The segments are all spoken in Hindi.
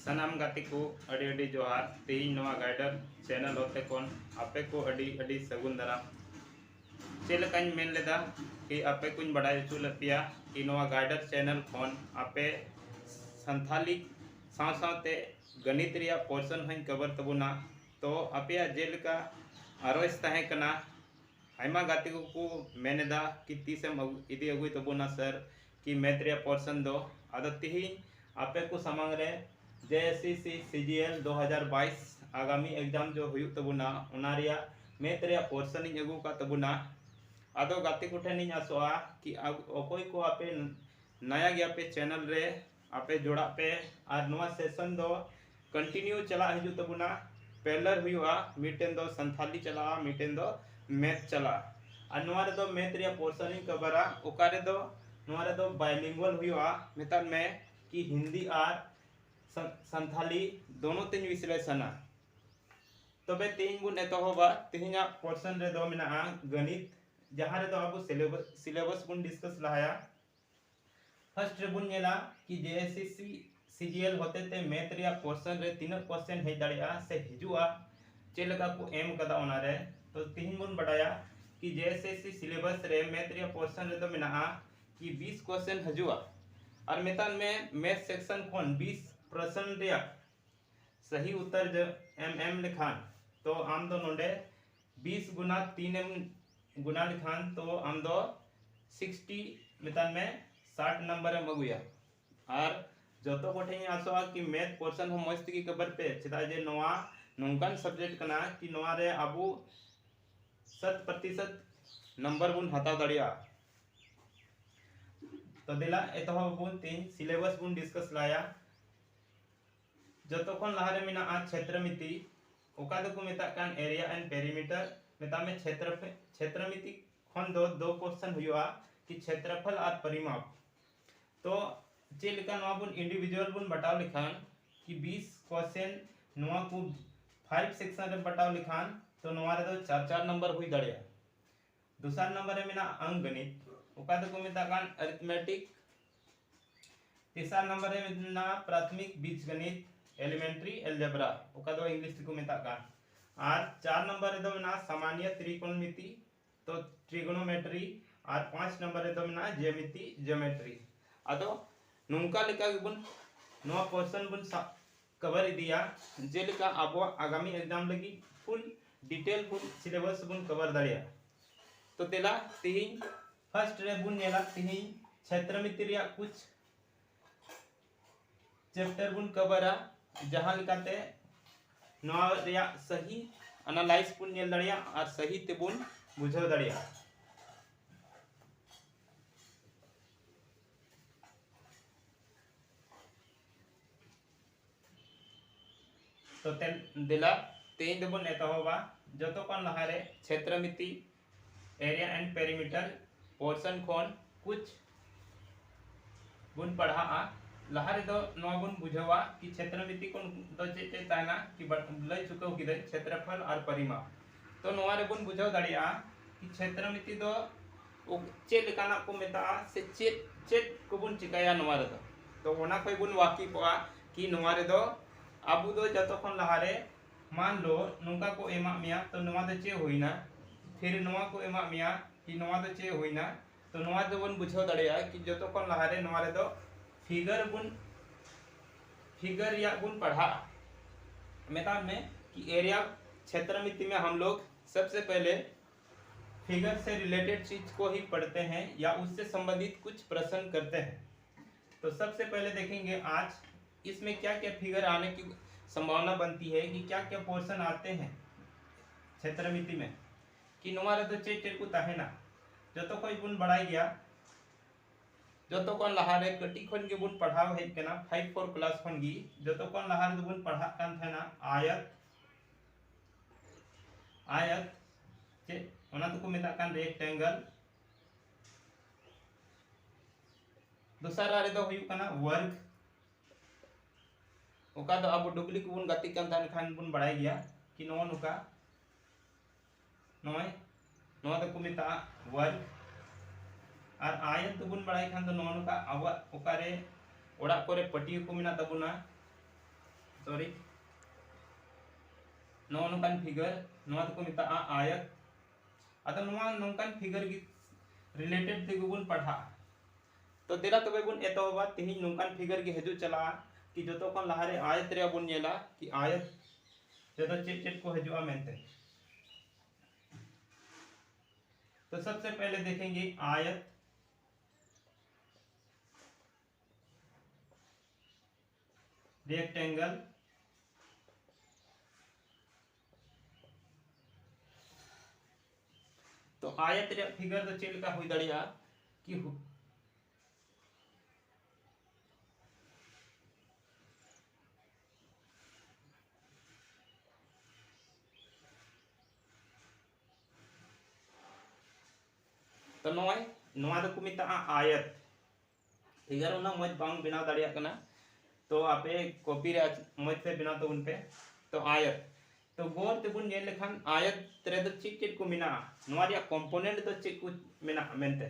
सनाम गाती को अड़ी जोहार तेज नवा गाइडर चैनल होते कौन आपे को अड़ी सगुन दाराम चेलकाኝ मेन लेदा कि आपे कुछ बड़ाई चु लपिया कि नवा गाइडर चैनल कौन आपे संथाली साथ गणित रिया पोर्शन हई कवर तबुना तो आपे जेलका आरोस तहे कना आयमा गाती को मेनेदा कि तीसम इदी अगुई तबुना सर कि मैथ रिया पोर्शन दो आदो तिही आपे को सामांग रे JSCC CGL 2022 आगामी एग्जाम जो हुई तबुना उना रिया मैथ रिया पोर्शन इन अगु का तबुना आदो गाती को ठेन आसोआ कि अकोय को आपे नया गया पे चैनल रे आपे जोड़ा पे और नवा सेशन दो कंटिन्यू चला हिजु तबुना पेलर हुआ मीटेन दो संथाली चला मीटेन दो मैथ चला और नवा रे दो मैथ रिया पोर्शन इन कबरा ओकारे दो नवा रे दो बाइलिंगुअल हुआ मेता में कि हिंदी और संथाली दोनों तीन विश्लेषण तबे तीन गुण एतहोबा तिहिना पोर्शन रे दो मेना गणित जहां रे दो अब सिलेबस गुण डिस्कस लहाया फर्स्ट रे बुन नेला कि JSCC CGL होते ते मैथ रिया पोर्शन रे तीन क्वेश्चन हे दाड़िया से हिजुआ चेलका को एम कदा ओना रे तो तीन गुण बढ़ाया कि JSCC सिलेबस रे मैथ रिया पोर्शन रे दो मेना कि 20 क्वेश्चन हिजुआ और मेतान में मैथ सेक्शन कोन 20 प्रश्न रिया सही उत्तर जो MM लिखान तो आम दो नोडे 20 गुना 3M गुना लिखान तो आम दो 60 मेतान में 60 नंबर मगुया और जो तो कोठे आसोआ कि मैथ पोर्शन हो मस्त की कबर पे चेदा जे नोआ नोंकान सब्जेक्ट कना कि नोआ रे आबू 100% नंबर बुन हताव दड़िया तो दिला एतहो बुन तीन सिलेबस बुन डिस्कस लाया जतो खन लहारे मिना आ क्षेत्रमिति ओका दो को मेता कान एरिया एंड पेरीमीटर मेता में क्षेत्रमिति खन दो क्वेश्चन हुआ कि क्षेत्रफल और परिमाप तो जे लेका नवा बुन इंडिविजुअल बुन बताव लिखान कि 20 क्वेश्चन नवा को 5 सेक्शन रे बताव लिखान तो नवा रे दो 4 नंबर हुई दड़िया दूसरा नंबर रे मिना अंक गणित ओका दो को मेता कान अरिथमेटिक तीसरा नंबर रे मिना प्राथमिक बीजगणित एलिमेंट्री अलजेब्रा ओका दो इंग्लिश को मेता कान और 4 नंबर रे दो मिना सामान्य त्रिकोणमिति तो ट्रिगोनोमेट्री और 5 नंबर रे दो मिना ज्योमेट्री आदो नुंका लेका गुन नवा क्वेश्चन बुन कवर दिया जेलेका अब आगामी एग्जाम लगी फुल डिटेल फुल सिलेबस बुन कवर दाड़िया तो तेला तीन फर्स्ट रे बुन नेला तीन क्षेत्रमिति रिया कुछ चैप्टर बुन कवरा जहां लिखाते नवा रिया सही एनालाइज बुन नेल दाड़िया और सही ते बुन बुझाव दाड़िया तो दिला तीन दबन एतहोबा जतो कन लहारे क्षेत्रमिति एरिया एंड पेरीमीटर पोर्शन कोन कुछ बुन पढ़ा लहारे दो नवा बुन बुझवा कि क्षेत्रमिति कोन दो चे ताना कि लय चुको कि क्षेत्रफल और परिमाप तो नवा रे बुन बुझाव दाड़िया कि क्षेत्रमिति दो चे लेकाना को मेता से चे को बुन चिकाया नवा रे तो ओना कोई बुन वाकी पा कि नवा रे दो आबू दो जतो खन लहारे मान लो नुका को एमा मिया तो नवा दो चे होइना फिर नवा को एमा मिया कि नवा दो चे होइना तो नवा दो बन बुझाव दड़िया कि जतो खन लहारे नवा रे दो फिगर या बुन पढ़ा मेता में कि एरिया क्षेत्रमिति में हम लोग सबसे पहले फिगर से रिलेटेड चीज को ही पढ़ते हैं या उससे संबंधित कुछ प्रश्न करते हैं तो सबसे पहले देखेंगे आज इसमें क्या क्या फिगर आने की संभावना बनती है कि क्या क्या पोर्शन आते हैं क्षेत्रमिति में कि नोमारे तो चेट को ताहेना जो तो कोई बुन बढ़ाई गया जो तो कौन लहारे कटी खन के बुन पढ़ाव है केना 5-4 क्लास खन गी जो तो कौन लहारे बुन पढ़ा कान थेना आयत चे ओना तो को मेता कान रेक्टेंगल दूसरा रे दो हुई कना वर्ग ओका दो अब डुप्ली को बुन गति कान थान खान बुन बढ़ाई गया कि नो नुका नोय नो तो को मेता वर्ग और आयत तो बुन बढ़ाई खान तो नो नुका अब ओकारे ओड़ा कोरे पटियो को मिना तबुना सॉरी नोकान फिगर को मिता आयत अदा नोकान फिगर की रिलेटेड तेगुन पढ़ा तो देरा तबे बुन एतोबा तिहि नोकान फिगर की हजू चला कि जतो को लहारे आयत रे बुन नेला कि आयत जतो चेक चेक को हजुआ मेनते। तो सबसे पहले देखेंगे आयत रेक्टेंगल तो आयत रे फिगर तो चेक का हुई दड़िया कि तो नोआ दो को मिता आयत फिगर उना मज बांग बिना दड़िया कना तो आपे कॉपी रे मज से बिना तो उन पे तो आयत तो गोर ते बुन नेल लेखान आयत रे दो चिक चिक को मिना नोआ रे कंपोनेंट तो चिक को मिना मेनते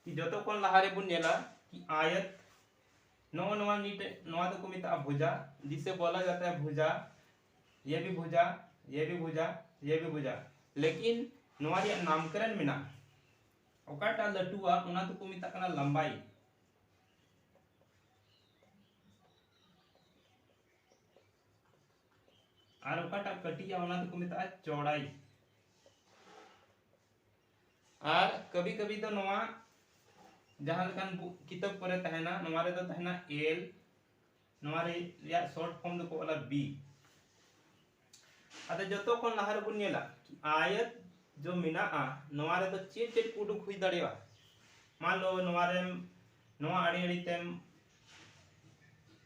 कि जतो कोन लहारे बुन नेला कि आयत नोआ नीटे नोआ दो को मिता भुजा जिसे बोला जाता है भुजा, ये भी भुजा, ये भी भुजा, ये भी भुजा, लेकिन नोआ रे नामकरण मिना ओकाटा लटुआ उना तो को मिता कना लंबाई और ओकाटा कटिया उना तो को मिता चौड़ाई। और कभी कभी तो नोआ जहां लकन किताब पर तहना नोआ रे तो तहना एल नोआ रे या शॉर्ट फॉर्म दो को वाला बी अदा जतो को लहार बुन नेला कि आयत जो मिना नोआ रे तो चेट चेट कुडुक हुई दड़ेवा मान लो नोआ रे नोआ अड़ी अड़ी तेम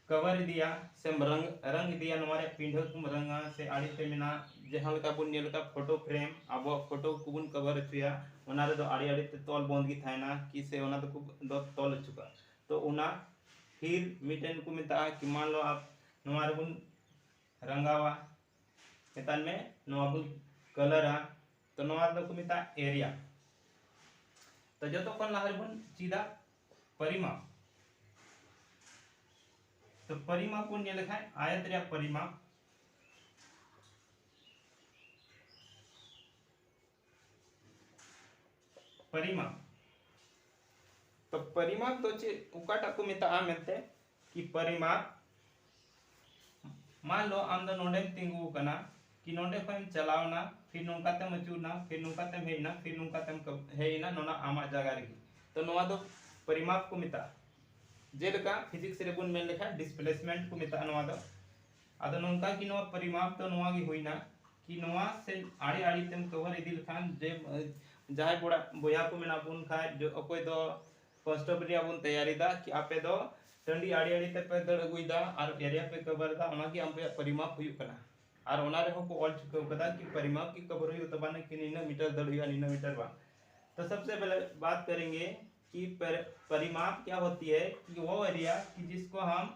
कवर दिया से रंग दिया नोआ रे पिंढो कुम रंगा से अड़ी ते मिना जहां लका बुन नेल का फोटो फ्रेम अब फोटो कुबुन कवर चुया ओना रे दो अड़ी अड़ी ते तोल बोंद की थायना कि से ओना तो दो तोल चुका तो ओना फिर मिटेन को मिता कि मान लो आप नोआ रे बुन रंगावा मेतान में नोआ बुन कलर तो नोआ दो को मिता एरिया तो जो तो कौन लहर बुन सीधा परिमाप तो परिमाप को लिखा है आयत रे परिमाप परिमाप तो परिमाप तो चे उकाटा को मिता मेनते कि परिमाप मान लो आम दो नोडे तिंगु कना कि नोडे खम चलावना फिर नोका तम अचूरना फिर नोका तम हेना फिर नोका तम हेना नोना आमा जगह रे तो नोआ दो परिमाप को मिता जेलका फिजिक्स रे बुन मेन लेखा डिस्प्लेसमेंट को मिता नोआ दो आदो नोका कि नोआ परिमाप तो नोआ गी होइना कि नोआ से आड़ी आड़ी तम कवर इदिल खान जे जाय बोड़ा बोया को मेना बुन खाय जो अकोय दो फर्स्ट ऑफ रिया बुन तैयारी दा कि आपे दो टंडी आड़ी आड़ी ते पे दड़ गुइदा और एरिया पे कवर दा ओना की हमपे परिमाप हुयु कना और ओना रे को ऑल चुका कदा कि परिमाप की कवर हुयु तबाने कि नीना मीटर दड़ हुआ नीना मीटर बा। तो सबसे पहले बात करेंगे कि परिमाप क्या होती है कि वो एरिया कि जिसको हम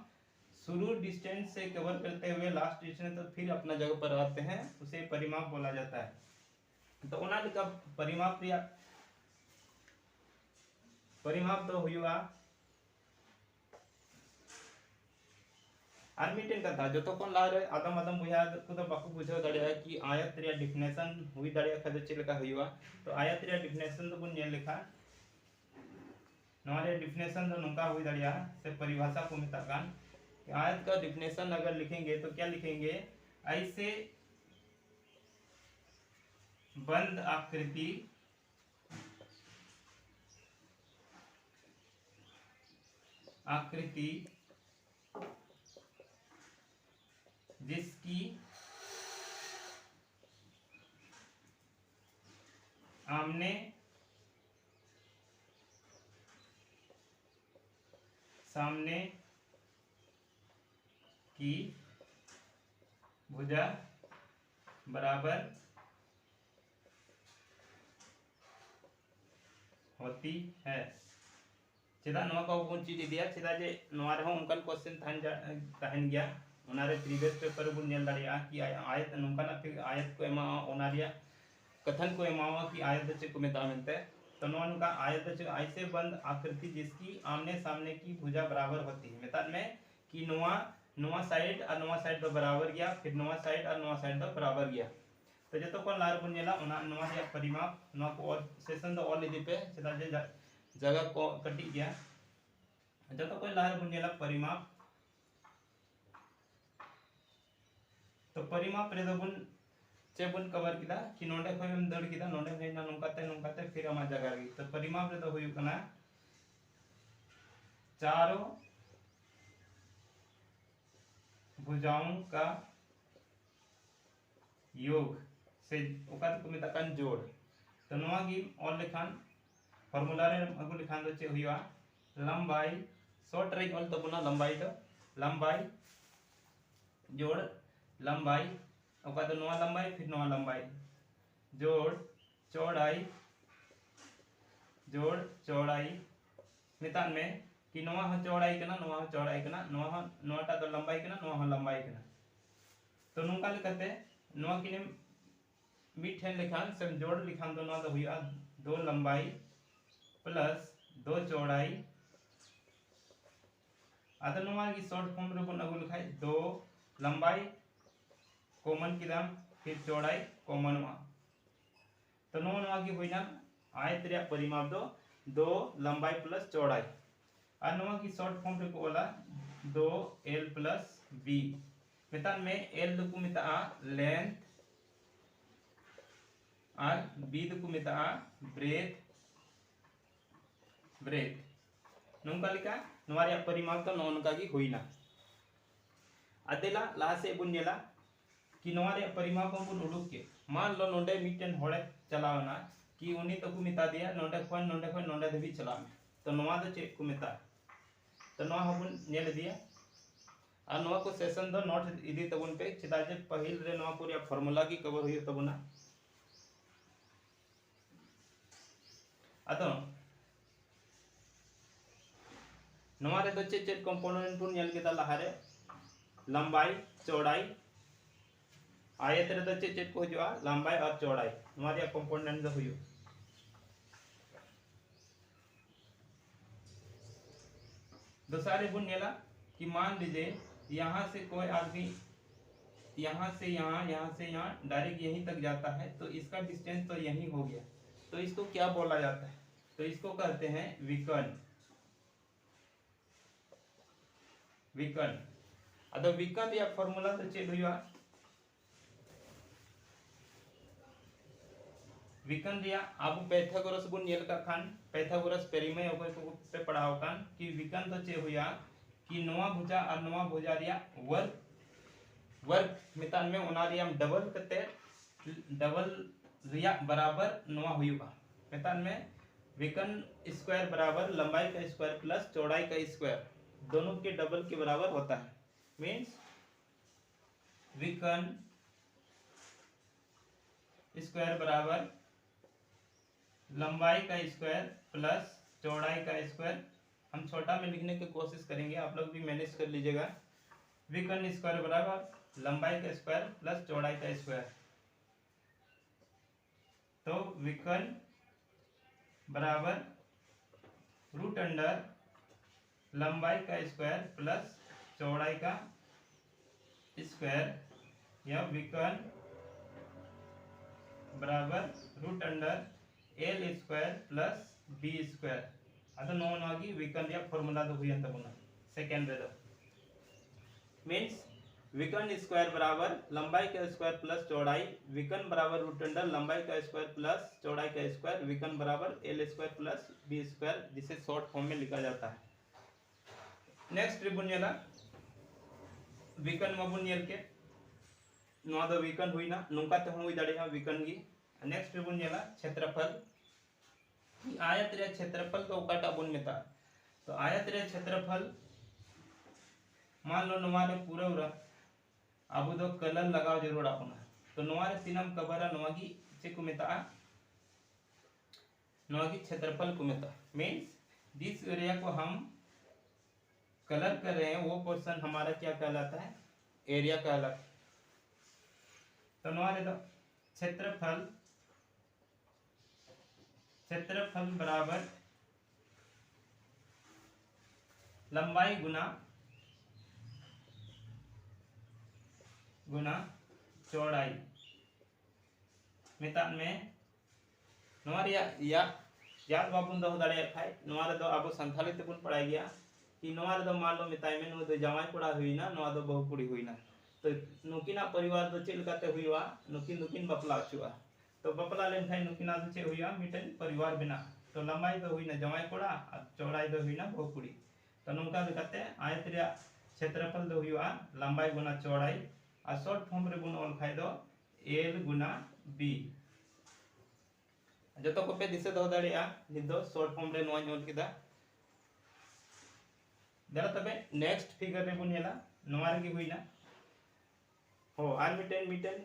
शुरू डिस्टेंस से कवर करते हुए लास्ट डिस्टेंस तो फिर अपना जगह पर आते हैं उसे परिमाप बोला जाता है। तो ओना का परिमाप तो हुआ आर मिटेन कथा जो तो कोन लारे आदम आदम बुझा को तो बाकू बुझो दड़िया कि आयत रे डेफिनेशन हुई दड़िया खदे चेलका हुआ तो आयत रे डेफिनेशन तो बुन नेल लेखा नोरे डेफिनेशन तो नोका हुई दड़िया से परिभाषा को मिता कान कि आयत का डेफिनेशन अगर लिखेंगे तो क्या लिखेंगे ऐसे बंद आकृति जिसकी आमने सामने की भुजा बराबर होती है। चेदा नोआ को बुन चीज दिया चेदा जे नोआ रे उनकन क्वेश्चन तहन गया ओना रे प्रीवियस पेपर बुन नेल दाड़िया कि आयत नोंकाना फिर आयत को एमा ओना रे कथन को एमावा कि आयत चे को मेता मेनते तो नोन का आयत चे ऐसे बंद आकृति जिसकी आमने सामने की भुजा बराबर होती है। मतलब में कि नोआ नवा साइड और नवा साइड दो बराबर गया फिर नवा साइड और नवा साइड दो बराबर गया तो जो तो लार बन नेला नवा परिमाप नवा को और सेशन दो ऑल इदी पे चला जे जगह को कटी गया जो तो लार बन नेला परिमाप तो परिमाप रे दो बन चे बन कवर किदा कि नोंडे खय हम दड़ किदा नोंडे हेना नोंकाते फिर आमा जगह गी तो परिमाप रे दो हुयु कना चारों भुजाओं का योग से ओका को मिताकान जोड़ तो नवा गी और लिखान फार्मूला रे अगु लिखान दो चे हुआ लंबाई शॉर्ट रे ऑल तबना लंबाई दो लंबाई जोड़ लंबाई ओका तो नवा लंबाई फिर नवा लंबाई जोड़ चौड़ाई जोड़ चौड़ाई मितान में कि नवा ह चौड़ाई कना नवा ह चौड़ाई कना नवा टा तो लंबाई कना नवा ह लंबाई कना तो नोंका लेकाते नवा किने मिठे लिखान से जोड़ लिखान दो नवा तो हुआ दो लंबाई प्लस दो चौड़ाई आधा नवा की शॉर्ट फॉर्म रे बन अगु लिखाई दो लंबाई कॉमन किदाम फिर चौड़ाई कॉमन मा तो नवा की होइना आयत रे परिमाप दो लंबाई प्लस चौड़ाई और नवा की शॉर्ट फॉर्म रे को वाला 2l प्लस b मितान में l दो को मिता लेंथ और b दो को मिता ब्रेथ नोंका लिका नवा रे परिमाप तो नोनका की होइना अदेला ला से बुन नेला कि नवा रे परिमाप बन उडुक के मान लो नोंडे मिटन होड़े चलावना कि उनी तो को मिता दिया नोंडे नोंडे धबी चला में तो नवा दो चेक को मिता तो नवा हबुन नेल दिया और नवा को सेशन दो नोट इदी तबुन पे चिदा जे पहिल रे नवा पूरा फार्मूला की कवर हुई तबुना अतो नवा रे दो चेक कंपोनेंट बुन नेल के लहारे लंबाई चौड़ाई आयत रे दो चेक को जो लंबाई और चौड़ाई नवा रे कंपोनेंट दो हुई दूसरे बुन नेला कि मान लीजिए यहाँ से कोई आदमी यहाँ से यहाँ डायरेक्ट यहीं तक जाता है तो इसका डिस्टेंस तो यहीं हो गया तो इसको क्या बोला जाता है तो इसको कहते हैं विकर्ण अदो विकर्ण या फॉर्मूला तो चेक हुआ विकर्ण रिया अब पैथागोरस बुन नेल का खान पैथागोरस पेरिमेय ओको को पे पढ़ाओ कान कि विकर्ण तो चे हुआ कि नवा भुजा और नवा भुजा रिया वर्ग मितान में ओना रिया डबल कते डबल रिया बराबर नवा हुआ मितान में विकर्ण स्क्वायर बराबर लंबाई का स्क्वायर प्लस चौड़ाई का स्क्वायर दोनों के डबल के बराबर होता है मींस विकर्ण स्क्वायर बराबर लंबाई का स्क्वायर प्लस चौड़ाई का स्क्वायर हम छोटा में लिखने की कोशिश करेंगे आप लोग भी मैनेज कर लीजिएगा विकर्ण स्क्वायर बराबर लंबाई का स्क्वायर प्लस चौड़ाई का स्क्वायर तो विकर्ण बराबर रूट अंडर लंबाई का स्क्वायर प्लस चौड़ाई का स्क्वायर या विकर्ण बराबर root under L square plus B square अतो नोन आगी विकर्ण या फार्मूला दो हुई अंतबुना सेकंड रे दो मींस विकर्ण स्क्वायर बराबर लंबाई का स्क्वायर प्लस चौड़ाई विकर्ण बराबर रूट अंडर लंबाई का स्क्वायर प्लस चौड़ाई का स्क्वायर विकर्ण बराबर L square plus B square जिसे शॉर्ट फॉर्म में लिखा जाता है नेक्स्ट ट्रिबुनियला विकर्ण मबुनियल के नवा दो विकर्ण हुई ना नुका तो हुई दाड़िया विकर्ण की नेक्स्ट ट्रिबुनियला क्षेत्रफल आयत रे क्षेत्रफल तो ओकाटा बुन में था तो आयत रे क्षेत्रफल मान लो नवा रे पूरा अब दो कलर लगाओ जरूर अपना तो नवा रे तीनम कबरा नवा की चे को मेता नवा की क्षेत्रफल को मेता मींस जिस एरिया को हम कलर कर रहे हैं वो पोर्शन हमारा क्या कहलाता है एरिया कहलाता है तो नवा रे दो क्षेत्रफल बराबर लंबाई गुना गुना चौड़ाई मेतान में नवा याद बाबुन दो दाड़े खाय नवा रे दो आबो संथाली ते बुन पढ़ाई गया कि नवा रे दो मान लो मेताय में नो दो जमाई कोड़ा हुईना नवा दो बहु कुड़ी हुईना तो नुकिना परिवार दो चेल काते हुईवा नुकिन बपला छुआ तो बपला लेन खाय नुकिना दो चे हुईवा मिटन परिवार बिना तो लंबाई दो हुईना जमाई कोड़ा और चौड़ाई दो हुईना बहु कुड़ी तो नुका लेकाते आयत रे क्षेत्रफल दो हुईवा लंबाई गुना चौड़ाई और शॉर्ट फॉर्म रे बुन ऑल खाय दो L गुना B जो तो को पे दिसे दो दाड़िया नि दो शॉर्ट फॉर्म रे नोआ ऑल किदा दरा तबे नेक्स्ट फिगर रे बुन हेला नोआ रे की हुईना हो आर मिटन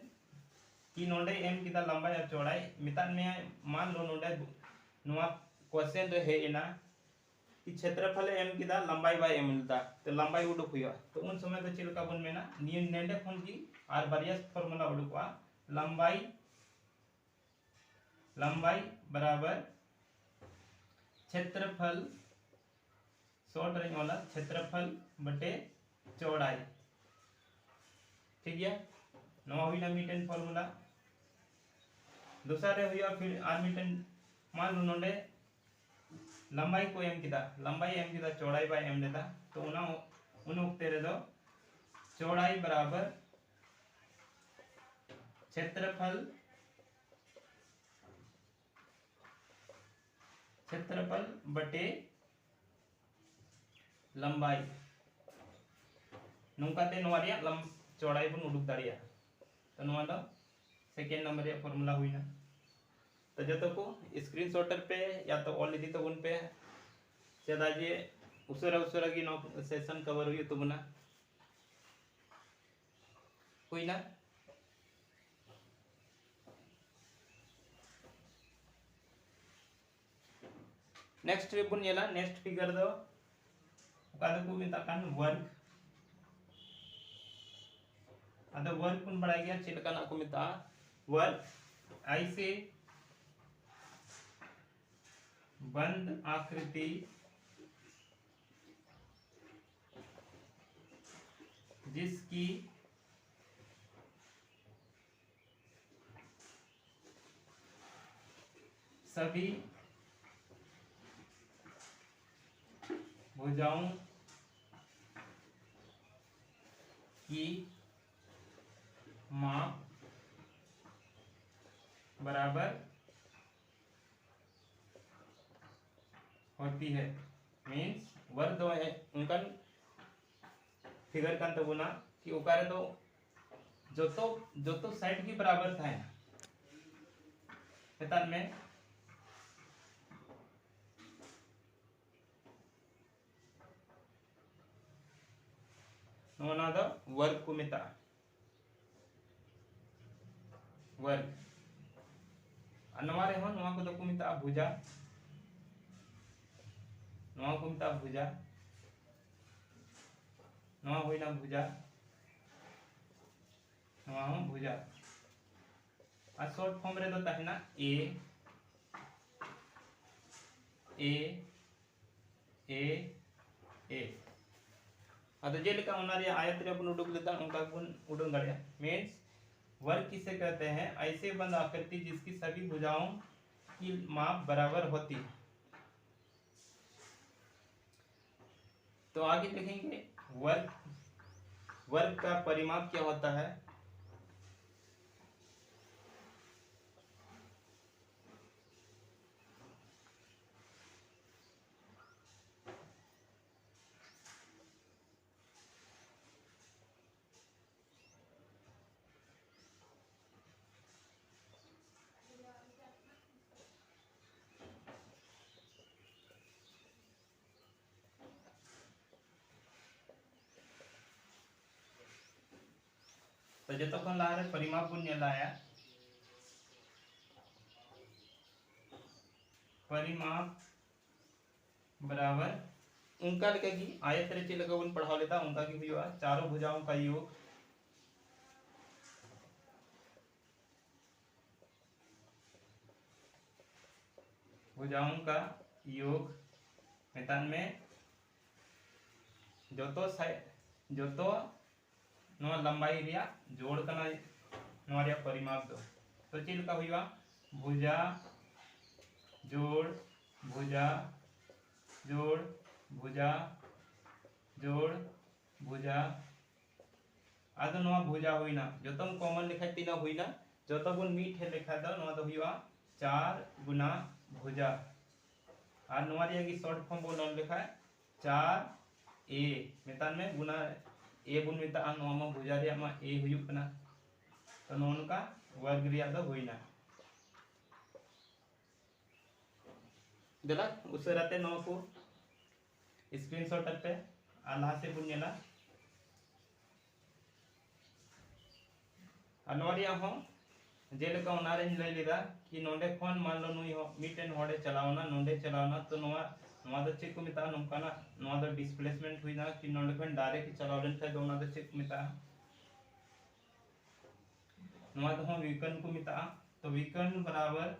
कि नोंडे एम किदा लंबाई और चौड़ाई मितान में मान लो नोंडे नोआ क्वेश्चन रे है इना कि क्षेत्रफल एम किदा लंबाई बाय एम मिलता तो लंबाई उडुक हुआ तो उन समय तो चिलका बन में ना नियम नेंडे फोन की आर बारियस फार्मूला उडुकवा लंबाई बराबर क्षेत्रफल शॉर्ट रेंज वाला क्षेत्रफल बटे चौड़ाई ठीक है नवा हुई ना मीटन फार्मूला दूसरा रे हुआ फिर आर मीटन मान लो नोंडे लंबाई को एम किदा चौड़ाई बाय एम लेता तो उन उक्ते रे दो चौड़ाई बराबर क्षेत्रफल बटे लंबाई नुकाते नोवारिया चौड़ाई बन उडुक दाड़िया तो नोवा दो सेकेंड नंबर रे फार्मूला हुईना तो जो को स्क्रीनशॉटर पे या तो ऑल इदी तो उन पे चदा जे उसरा की नो सेशन कवर हुई तो बना हुई ना नेक्स्ट रे बुन येला नेक्स्ट फिगर दो कादो को मिता कान वर्ग अदा वर्ग बुन बढ़ा गया चिलका ना को मिता वर्ग ऐसे बंद आकृति जिसकी सभी भुजाओं की माप बराबर होती है मीन्स वर्ग दो है उनका फिगर का तो बोला कि उकारे तो जो तो साइड की बराबर था पता में नोना द वर्ग को मिता वर्ग अनवारे हो नोआ को तो मिता भुजा नोआ को मिता भुजा नोआ होइना भुजा नोआ हो भुजा आ शॉर्ट फॉर्म रे दो ताहिना ए ए ए ए अतो जे लेका उना रे आयत रे अपन उडुक लेता उनका अपन उडुक गड़िया मींस वर्ग किसे कहते हैं ऐसे बंद आकृति जिसकी सभी भुजाओं की माप बराबर होती है तो आगे देखेंगे वर्ग का परिमाप क्या होता है तो जो तो ला रहे परिमाप बुन लाया परिमाप बराबर उनका लिखेगी आयत रे चिल का पढ़ा लेता उनका की हुआ चारों भुजाओं का योग भुजाओं का योग मैदान में जो तो नवा लंबाई रिया जोड़ कना नवा रिया परिमाप दो तो चेल का हुआ भुजा जोड़ भुजा जोड़ भुजा जोड़ भुजा आदो नवा भुजा हुईना जोतम कॉमन लिखा तीना हुईना जोतो बुन मीट है लिखा दो नवा तो हुआ 4 गुना भुजा और नवा रिया की शॉर्ट फॉर्म बोल लिखा है 4 ए मेतान में गुना ए बुन मेता नवा मा भुजा रिया मा ए हुयुक कना तो नोनका वर्ग रिया दो हुईना देला उसराते नवा को स्क्रीनशॉट पे आला से बुन नेला अनवारिया हो जेलका उनारे लई लेदा कि नोंडे फोन मान लो नुई हो मिटेन होडे चलावना नोंडे चलावना तो नोवा नोवा दो चेक को मिता नोंकाना नोवा दो डिस्प्लेसमेंट हुईना कि नोंडे फोन डायरेक्ट चलावलन थे दोना दो चेक को मिता नोवा दो हो विकर्ण को मिता तो विकर्ण बराबर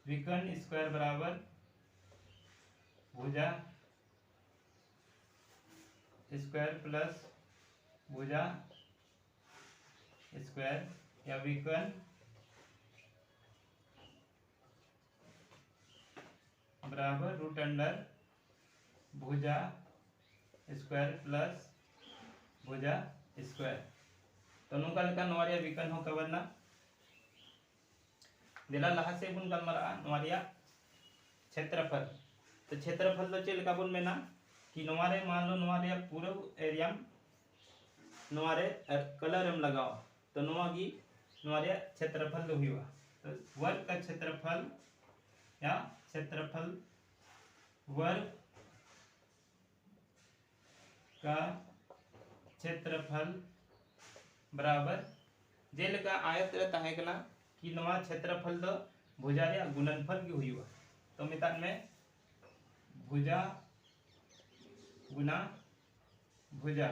विकर्ण स्क्वायर बराबर भुजा स्क्वायर प्लस भुजा स्क्वायर या विकर्ण बराबर रूट अंडर भुजा स्क्वायर प्लस भुजा स्क्वायर तो नोका लेका नवारिया विकर्ण हो कवरना दिला लहा से बुन गलमरा नवारिया क्षेत्रफल तो क्षेत्रफल तो चेल का बुन में ना कि नवारे मान लो नवारे पूरा एरिया नवारे कलर हम लगाओ तो नवा की नवारे क्षेत्रफल तो हुआ तो वर्ग का क्षेत्रफल या क्षेत्रफल वर्ग का क्षेत्रफल बराबर जेल का आयत रहता है ना कि नवा क्षेत्रफल तो भुजा या गुणनफल की हुआ तो मितान में भुजा गुना भुजा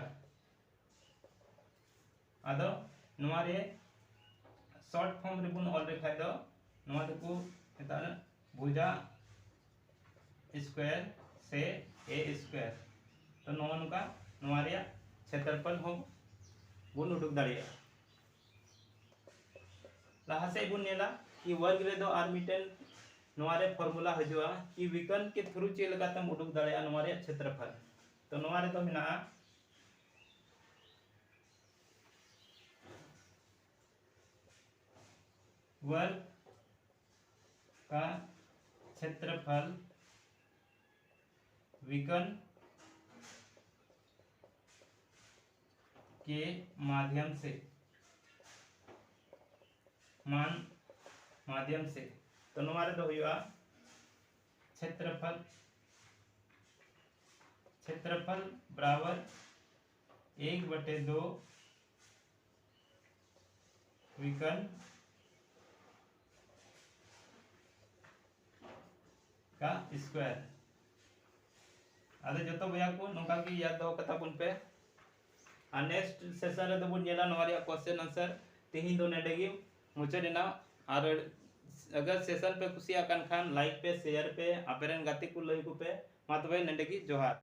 आदो नवारे शॉर्ट फॉर्म रे बुन ऑल रेखा दो नवा को मितान भुजा स्क्वायर से ए स्क्वायर तो नवा नुका नवारे क्षेत्रफल हो बुन उडुक दाड़िया लहा से बुन नेला कि वर्ग रे दो आर्मिटेल नवारे फार्मूला हजुआ कि विकर्ण के थ्रू चेल का तम उडुक दाड़िया नवारे क्षेत्रफल तो नवारे तो मिना वर्ग का क्षेत्रफल विकर्ण के माध्यम से तो नवारे तो हुआ क्षेत्रफल बराबर 1/2 विकर्ण का स्क्वायर आदे जतो भैया को नोका की याद दो कथा बुन पे नेक्स्ट सेशन रे बुन नेला नवारिया क्वेश्चन आंसर तेही दो नेडेगी मुचेना और अगर सेशन पे खुशी आकान खान लाइक पे शेयर पे अपेरन गाती को लई को पे मातवे नेडेगी जोहार।